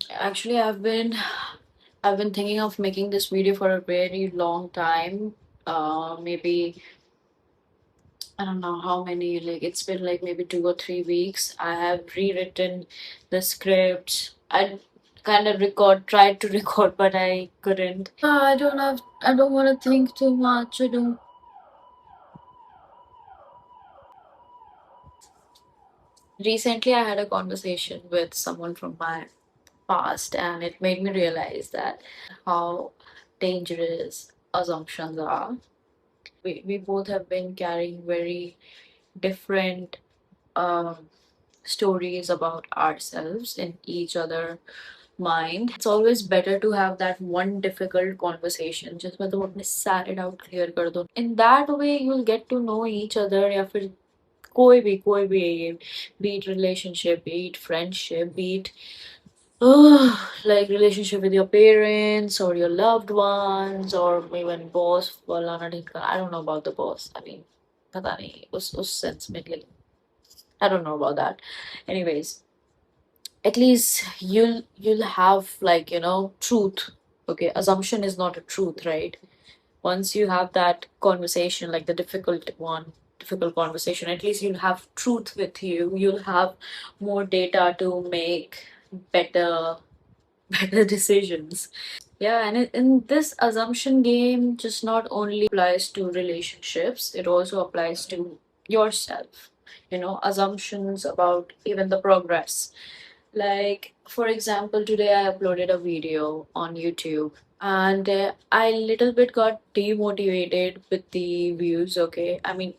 Actually, I've been thinking of making this video for a very long time. Maybe I don't know how many. Like it's been like maybe 2 or 3 weeks. I have rewritten the script. I kind of tried to record, but I couldn't. I don't have. I don't want to think too much. I don't. Recently, I had a conversation with someone from my past, and it made me realize that how dangerous assumptions are. We both have been carrying very different um, stories about ourselves in each other mind. It's always better to have that one difficult conversation just मतलब अपने सारे doubt clear कर दो. In that way you'll get to know each other या फिर कोई भी be it relationship, be it friendship, be it like relationship with your parents or your loved ones or even boss फलाना ढिमका. I don't know about the boss. I mean पता नहीं उस sense में like I don't know about that. Anyways, at least you'll have like truth. Okay, assumption is not a truth, right? Once you have that conversation, like the difficult conversation, at least you'll have truth with you. You'll have more data to make better better decisions. Yeah, and in this assumption game, just not only applies to relationships, it also applies to yourself. Assumptions about even the progress. Like, for example, today I uploaded a video on YouTube and I little bit got demotivated with the views. Okay, I mean,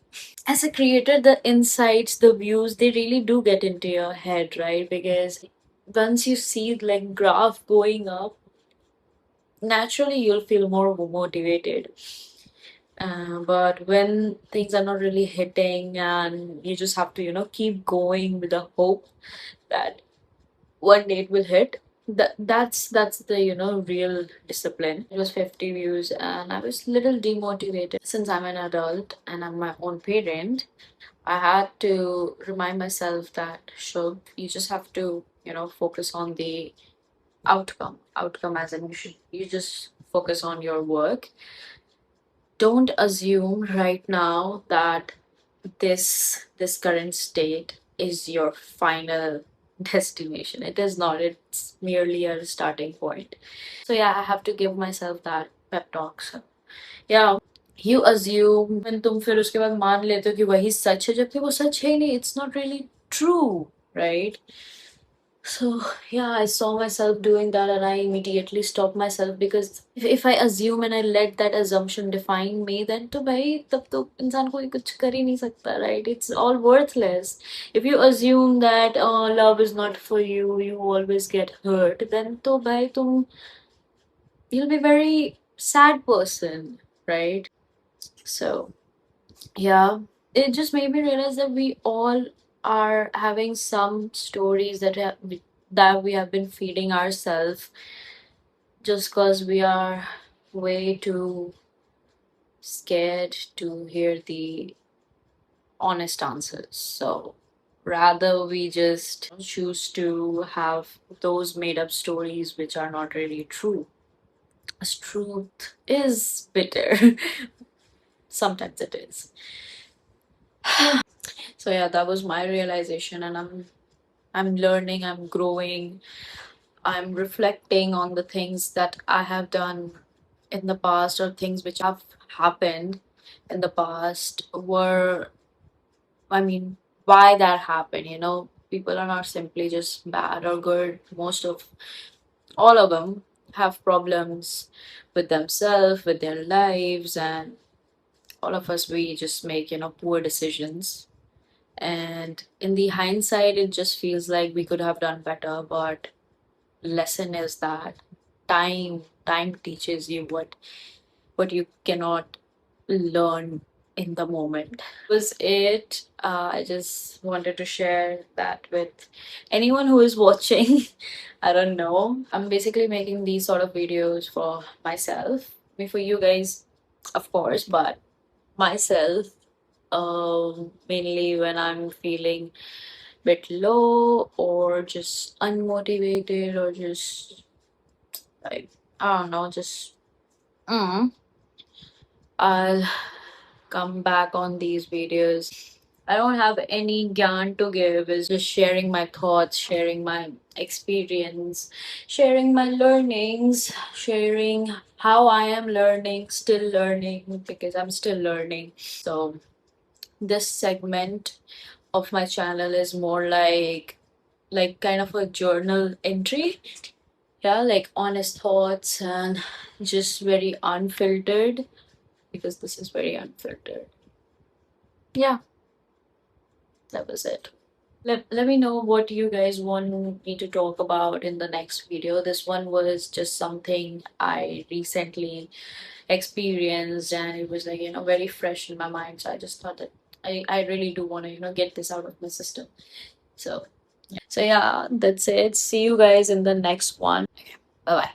as a creator, the insights, the views, they really do get into your head, right? Because once you see like graph going up, naturally you'll feel more motivated. But when things are not really hitting and you just have to keep going with the hope that one day it will hit, that's the real discipline. It was 50 views and I was little demotivated. Since I'm an adult and I'm my own parent, I had to remind myself that sure, you just have to focus on the outcome, as in you just focus on your work. Don't assume right now that this current state is your final destination. It is not. It's merely a starting point. So yeah, I have to give myself that pep talks. Yeah, you assume when तुम फिर उसके बाद मान लेते हो कि वही सच है जबकि वो सच है ही नहीं. It's not really true, right? So yeah, I saw myself doing that and I immediately stopped myself because if I assume and I let that assumption define me, then तो भाई तब तो इंसान कोई कुछ कर ही नहीं सकता, right? It's all worthless. If you assume that love is not for you, you always get hurt, then तो भाई तुम you'll be very sad person, right? So yeah, it just made me realize that we all are having some stories that we have been feeding ourselves just because we are way too scared to hear the honest answers. So rather we just choose to have those made up stories which are not really true. As truth is bitter. Sometimes it is. So yeah, that was my realization, and I'm learning, I'm growing, I'm reflecting on the things that I have done in the past or things which have happened in the past were, I mean, why that happened. People are not simply just bad or good. Most of all of them have problems with themselves, with their lives, and all of us, we just make poor decisions. And in the hindsight, it just feels like we could have done better. But lesson is that time teaches you what you cannot learn in the moment. Was it. I just wanted to share that with anyone who is watching. I don't know. I'm basically making these sort of videos for myself. I mean, for you guys, of course, but myself, mainly when I'm feeling bit low or just unmotivated or just like I don't know, just mm, I'll come back on these videos. I don't have any gyan to give, it's just sharing my thoughts, sharing my experience, sharing my learnings, sharing how I am learning, still learning because I'm still learning. So this segment of my channel is more like kind of a journal entry. Yeah, like honest thoughts and just very unfiltered because this is very unfiltered. Yeah, that was it. Let me know what you guys want me to talk about in the next video. This one was just something I recently experienced and it was like, very fresh in my mind. So I just thought that I really do want to, get this out of my system. So, yeah. So yeah, that's it. See you guys in the next one. Bye bye.